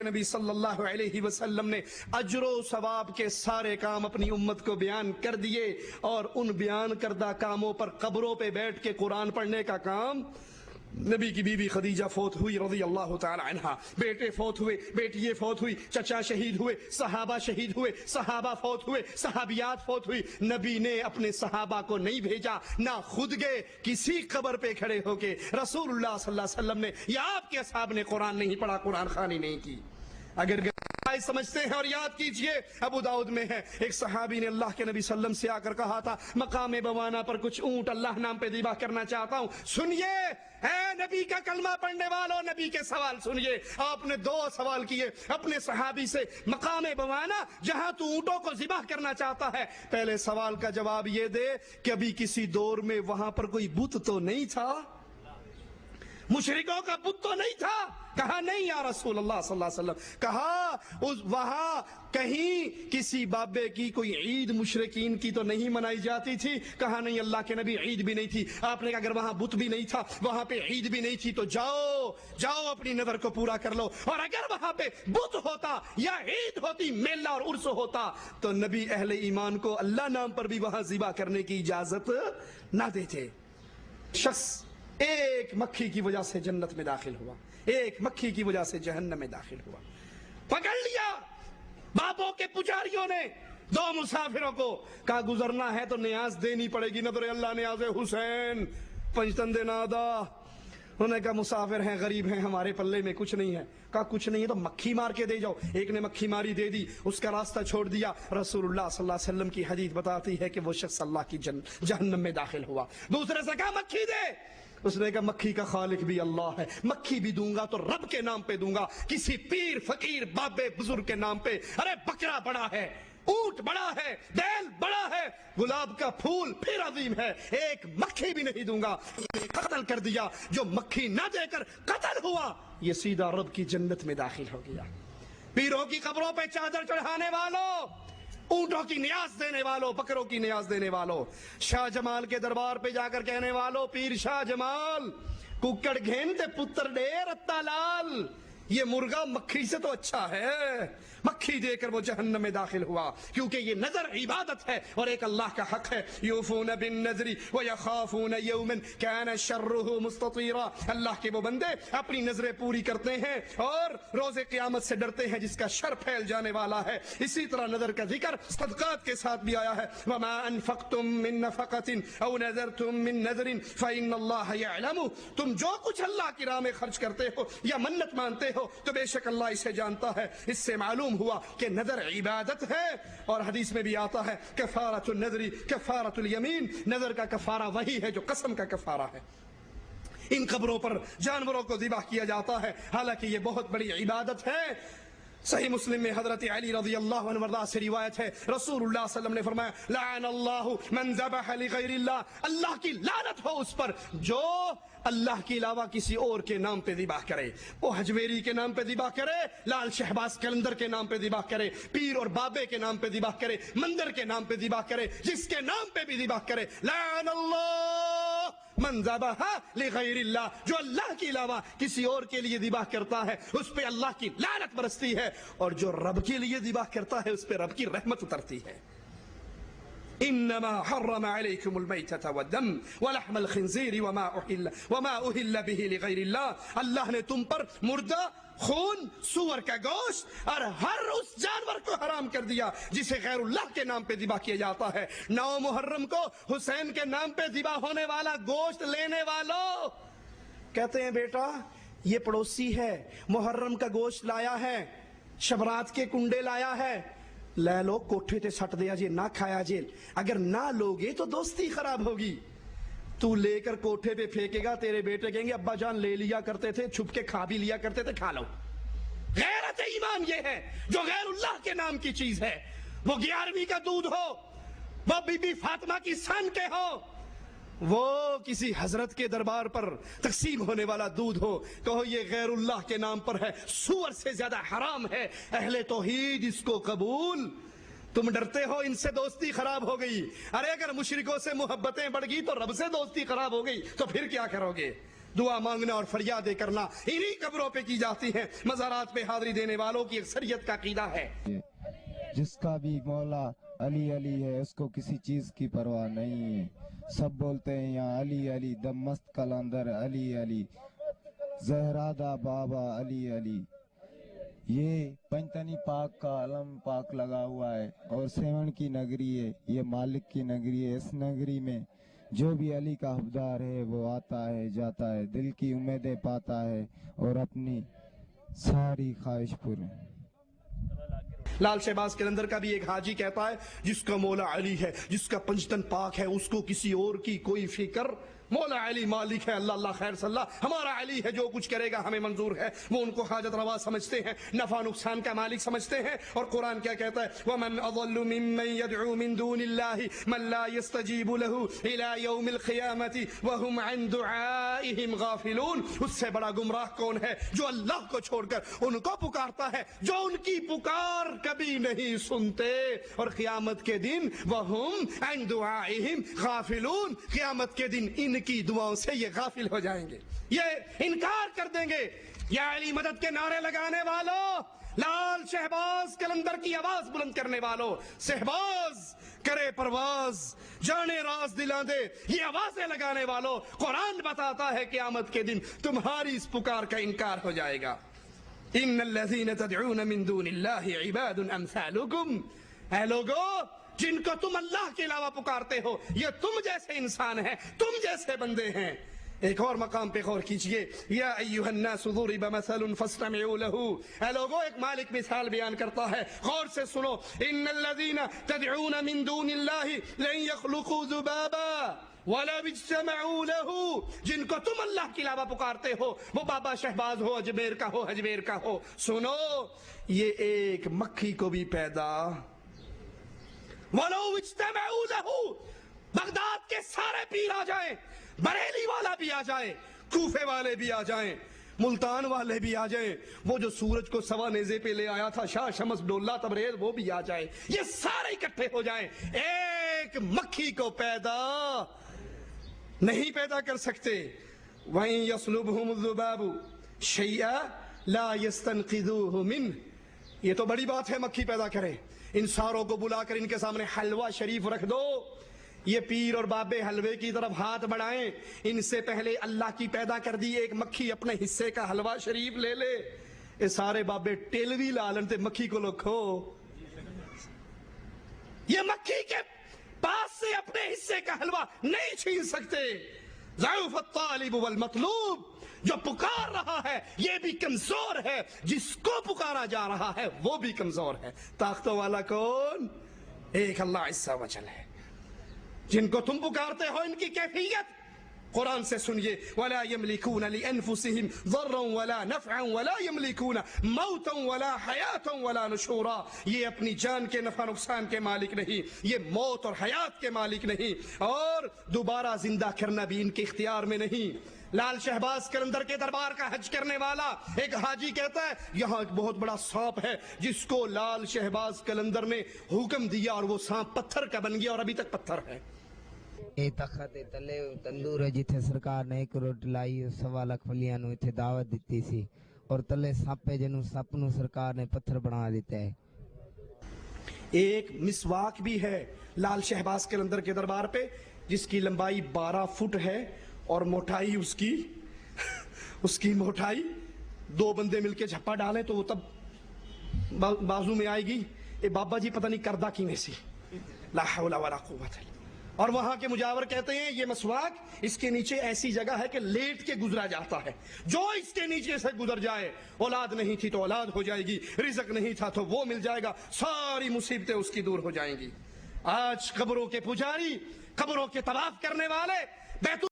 نبی صلی اللہ علیہ وسلم نے اجر و ثواب کے سارے کام اپنی امت کو بیان کر دیے، اور ان بیان کردہ کاموں پر قبروں پہ بیٹھ کے قرآن پڑھنے کا کام نبی کی بیوی خدیجہ فوت ہوئی رضی اللہ تعالی عنہا، بیٹے فوت ہوئے، بیٹیے فوت ہوئی، چچا شہید ہوئے، صحابہ شہید ہوئے، صحابہ فوت ہوئے، صحابیات فوت ہوئی، نبی نے اپنے صحابہ کو نہیں بھیجا، نہ خود گئے، کسی قبر پہ کھڑے ہو کے رسول اللہ صلی اللہ علیہ وسلم نے یا آپ کے اصحاب نے قرآن نہیں پڑھا، قرآن خوانی نہیں کی۔ اگر سمجھتے ہیں اور یاد کیجئے، ابو داؤد میں ہے، ایک صحابی نے اللہ کے نبی صلی اللہ علیہ وسلم سے آ کر کہا تھا مقام بوانا پر کچھ اونٹ اللہ نام پہ ذبح کرنا چاہتا ہوں، سنیے اے نبی کا کلمہ پڑھنے والوں، نبی کے سوال سنیے۔ آپ نے دو سوال کیے اپنے صحابی سے، مقام بوانا جہاں تو اونٹوں کو ذبح کرنا چاہتا ہے، پہلے سوال کا جواب یہ دے کہ ابھی کسی دور میں وہاں پر کوئی بت تو نہیں تھا، مشرکوں کا بت تو نہیں تھا؟ کہا نہیں یا رسول اللہ صلی اللہ علیہ وسلم۔ کہا وہاں کہیں کسی بابے کی کوئی عید مشرکین کی تو نہیں منائی جاتی تھی؟ کہا نہیں اللہ کے نبی، عید بھی نہیں تھی۔ آپ نے کہا اگر وہاں بت بھی نہیں تھا، وہاں پہ عید بھی نہیں تھی، تو جاؤ اپنی نظر کو پورا کر لو، اور اگر وہاں پہ بت ہوتا یا عید ہوتی، میلہ اور عرس ہوتا، تو نبی اہل ایمان کو اللہ نام پر بھی وہاں ذبح کرنے کی اجازت نہ دیتے۔ شخص ایک مکھی کی وجہ سے جنت میں داخل ہوا، ایک مکھی کی وجہ سے جہنم میں داخل ہوا، پکڑ لیا بابوں کے پجاریوں نے دو مسافروں کو، کہا گزرنا ہے تو نیاز دینی پڑے گی، نظر اللہ نیاز حسین پنجتن نادا۔ انہوں نے کہا مسافر ہیں، غریب ہیں، ہمارے پلے میں کچھ نہیں ہے۔ کہا کچھ نہیں ہے تو مکھی مار کے دے جاؤ۔ ایک نے مکھی ماری، دے دی، اس کا راستہ چھوڑ دیا۔ رسول اللہ صلی اللہ علیہ وسلم کی حدیث بتاتی ہے کہ وہ شخص اللہ کی جہنم میں داخل ہوا۔ دوسرے سے کہا مکھی دے، اس نے کہا مکھی کا خالق بھی اللہ ہے، مکھی بھی دوں گا تو رب کے نام پہ دوں گا، کسی پیر فقیر بابے بزرگ کے نام پہ۔ ارے بکرا بڑا ہے، اونٹ بڑا ہے، بیل بڑا ہے، گلاب کا پھول پھر عظیم ہے، ایک مکھی بھی نہیں دوں گا۔ قتل کر دیا، جو مکھی نہ دے کر قتل ہوا یہ سیدھا رب کی جنت میں داخل ہو گیا۔ پیروں کی قبروں پہ چادر چڑھانے والوں، اونٹوں کی نیاز دینے والوں، بکروں کی نیاز دینے والوں، شاہ جمال کے دربار پہ جا کر کہنے والوں پیر شاہ جمال ککڑ گھینتے پتر ڈیر اتا لال، یہ مرغا مکھی سے تو اچھا ہے۔ مکھی دے کر وہ جہنم میں داخل ہوا، کیونکہ یہ نظر عبادت ہے اور ایک اللہ کا حق ہے۔ یوفون بالنذر ویخافون یوما کان شرہ مستطیرا، اللہ کے وہ بندے اپنی نظریں پوری کرتے ہیں اور روز قیامت سے ڈرتے ہیں جس کا شر پھیل جانے والا ہے۔ اسی طرح نظر کا ذکر صدقات کے ساتھ بھی آیا ہے، وما انفقتم من نفقۃ او نذرتم من نذر فإن اللہ یعلم، تم جو کچھ اللہ کی راہ میں خرچ کرتے ہو یا منت مانتے ہو تو بے شک اللہ اسے جانتا ہے۔ اس سے معلوم ہوا کہ نظر عبادت ہے، اور حدیث میں بھی آتا ہے کفارۃ النذر کفارۃ الیمین، نظر کا کفارہ وہی ہے جو قسم کا کفارہ ہے۔ ان قبروں پر جانوروں کو ذبح کیا جاتا ہے، حالانکہ یہ بہت بڑی عبادت ہے۔ صحیح مسلم میں حضرت علی رضی اللہ عنہ وارضاہ سے روایت ہے، رسول اللہ صلی اللہ علیہ وسلم نے فرمایا لعن اللہ من ذبح لغیر اللہ، اللہ کی لعنت ہو اس پر جو اللہ کے علاوہ کسی اور کے نام پہ ذبح کرے، وہ حجویری کے نام پہ ذبح کرے، لال شہباز کلندر کے نام پہ ذبح کرے، پیر اور بابے کے نام پہ ذبح کرے، مندر کے نام پہ ذبح کرے، جس کے نام پہ بھی ذبح کرے، لعن اللہ من ذبح لغیر اللہ، جو اللہ کے علاوہ کسی اور کے لیے ذبح کرتا ہے اس پہ اللہ کی لعنت برستی ہے، اور جو رب کے لیے ذبح کرتا ہے اس پہ رب کی رحمت اترتی ہے۔ انما حرم عليكم الميتة والدم ولحم الخنزير وما اهل به لغير الله، اللہ نے تم پر مردہ، خون، سور کا گوشت اور ہر اس جانور کو حرام کر دیا جسے غیر اللہ کے نام پہ ذبح کیا جاتا ہے۔ 9 محرم کو حسین کے نام پہ ذبح ہونے والا گوشت لینے والوں کہتے ہیں بیٹا یہ پڑوسی ہے، محرم کا گوشت لایا ہے، شبرات کے کنڈے لایا ہے، لے لو کوٹھے تے سٹ دیا جی، نہ کھایا جیل، اگر نہ لوگے تو دوستی خراب ہوگی۔ تو لے کر کوٹھے پہ پھینکے گا، تیرے بیٹے کہیں گے ابا جان لے لیا کرتے تھے، چھپ کے کھا بھی لیا کرتے تھے، کھا لو۔ غیرت ایمان یہ ہے جو غیر اللہ کے نام کی چیز ہے، وہ 11ویں کا دودھ ہو، وہ بی بی فاطمہ کی سن کے ہو، وہ کسی حضرت کے دربار پر تقسیم ہونے والا دودھ ہو، کہو یہ غیر اللہ کے نام پر ہے، سور سے زیادہ حرام ہے، اہل توحید اس کو قبول۔ تم ڈرتے ہو ان سے دوستی خراب ہو گئی، ارے اگر مشرکوں سے محبتیں بڑھ گئی تو رب سے دوستی خراب ہو گئی تو پھر کیا کرو گے؟ دعا مانگنا اور فریادیں کرنا انہی قبروں پہ کی جاتی ہیں. مزارات پہ حاضری دینے والوں کی اکثریت کا عقیدہ ہے جس کا بھی مولا علی علی ہے اس کو کسی چیز کی پرواہ نہیں ہے. سب بولتے ہیں یہاں علی علی، دم مست قلندر علی علی، زہرادہ بابا علی علی. یہ پنجتنی پاک کا علم پاک لگا ہوا ہے اور سیون کی نگری ہے، یہ مالک کی نگری ہے. اس نگری میں جو بھی علی کا حبدار ہے وہ آتا ہے جاتا ہے، دل کی امیدیں پاتا ہے اور اپنی ساری خواہش پوری. لال شہباز قلندر کا بھی ایک حاجی کہتا ہے جس کا مولا علی ہے، جس کا پنجتن پاک ہے، اس کو کسی اور کی کوئی فکر. مولا علی مالک ہے، اللہ اللہ خیر صلی اللہ، ہمارا علی ہے، جو کچھ کرے گا ہمیں منظور ہے. وہ ان کو حاجت روا سمجھتے ہیں، نفع نقصان کا مالک سمجھتے ہیں. اور قرآن کیا کہتا ہے؟ وَمَنْ أَضَلُّ مِمَّنْ يَدْعُو مِن دُونِ اللَّهِ مَنْ لَا يَسْتَجِيبُ لَهُ إِلَى يَوْمِ الْقِيَامَةِ وَهُمْ عَنْ دُعَائِهِمْ غَافِلُونَ. اس سے بڑا گمراہ کون ہے جو اللہ کو چھوڑ کر ان کو پکارتا ہے جو ان کی پکار کبھی نہیں سنتے. اور قیامت کے دن وَهُمْ عَنْ دُعَائِهِمْ غَافِلُونَ، قیامت کے دن ان کی دعاؤں سے یہ غافل ہو جائیں گے، یہ انکار کر دیں گے. یا علی مدد کے نعرے لگانے والوں، لال شہباز قلندر کی آواز بلند کرنے والوں، شہباز کرے پرواز جانے راز دلا دے، یہ آوازیں لگانے والوں، قرآن بتاتا ہے قیامت کے دن تمہاری اس پکار کا انکار ہو جائے گا. ان الذین تدعون من دون اللہ عباد امثالکم، اے لوگو جن کو تم اللہ کے علاوہ پکارتے ہو یہ تم جیسے انسان ہیں، تم جیسے بندے ہیں. ایک اور مقام پہ غور کیجئے، یا ایھا الناس ضرب مثل فاستمعوا له. اے لوگو ایک مالک مثال بیان کرتا ہے، غور سے سنو. ان الذین تدعون من دون اللہ لن يخلقوا ذبابا وَلَوِ اجْتَمَعُوا لَهُ، جن کو تم اللہ کے علاوہ پکارتے ہو، وہ بابا شہباز ہو، اجمیر کا ہو، اجمیر کا ہو، سنو یہ ایک مکھی کو بھی پیدا وَلَوِ اجْتَمَعُوا لَهُ، بغداد کے سارے پیر آ جائیں، بریلی والا بھی آ جائے، کوفے والے بھی آ جائیں، ملتان والے بھی آ جائیں، وہ جو سورج کو سوا نیزے پہ لے آیا تھا شاہ شمس ڈولہ تبریز، وہ بھی آ جائے، یہ سارے اکٹھے ہو جائیں، ایک مکھی کو پیدا نہیں پیدا کر سکتے. وَإِن يَصْلُبْهُمُ الذُّبَابُ شَيْئًا لَا يَسْتَنْقِذُوهُ مِنْهُ. یہ تو بڑی بات ہے مکھی پیدا کرے. ان ساروں کو بلا کر ان کے سامنے حلوہ شریف رکھ دو، یہ پیر اور بابے حلوے کی طرف ہاتھ بڑھائیں. ان سے پہلے اللہ کی پیدا کر دی ایک مکھی اپنے حصے کا حلوہ شریف لے لے. یہ سارے بابے ٹیلوی لالن تے مکھی کو لکھو، یہ مکھی کے پاس سے اپنے حصے کا حلوہ نہیں چھین سکتے. ضعف الطالب والمطلوب، جو پکار رہا ہے یہ بھی کمزور ہے، جس کو پکارا جا رہا ہے وہ بھی کمزور ہے. طاقتوں والا کون؟ ایک اللہ عز و جل ہے. جن کو تم پکارتے ہو ان کی کیفیت قرآن سے سنیے. وَلَا يَمْلِكُونَ لِأَنفُسِهِمْ ضَرًّا وَلَا نَفْعًا وَلَا يَمْلِكُونَ مَوْتًا وَلَا حَيَاةً وَلَا نُشُورًا. یہ اپنی جان کے نفع نقصان کے مالک نہیں، یہ موت اور حیات کے مالک نہیں، اور دوبارہ زندہ کرنا بھی ان کے اختیار میں نہیں. لال شہباز قلندر کے دربار کا حج کرنے والا ایک حاجی کہتا ہے یہاں ایک بہت بڑا سانپ ہے جس کو لال شہباز قلندر نے حکم دیا اور وہ سانپ پتھر کا بن گیا اور ابھی تک پتھر ہے. اے تخت تلے تندور ہے جتھے سرکار نے ایک روٹی لائی 1.25 لاکھ ولیاں نو اتھے دعوت دیتی سی، اور تلے سانپ جنوں سپ نو سرکار نے پتھر بنا دیتا ہے. ایک مسواک بھی ہے لال شہباز قلندر کے دربار پہ جس کی لمبائی 12 فٹ ہے اور موٹائی اس کی موٹائی 2 بندے مل کے جھپا ڈالیں تو وہ تب بازو میں آئے گی. اے بابا جی پتہ نہیں کردہ کی میں سی، لا حول ولا قوت. اور وہاں کے مجاور کہتے ہیں یہ مسواک اس کے نیچے ایسی جگہ ہے کہ لیٹ کے گزرا جاتا ہے، جو اس کے نیچے سے گزر جائے، اولاد نہیں تھی تو اولاد ہو جائے گی، رزق نہیں تھا تو وہ مل جائے گا، ساری مصیبتیں اس کی دور ہو جائیں گی. آج قبروں کے پجاری، قبروں کے طواف کرنے والے بیت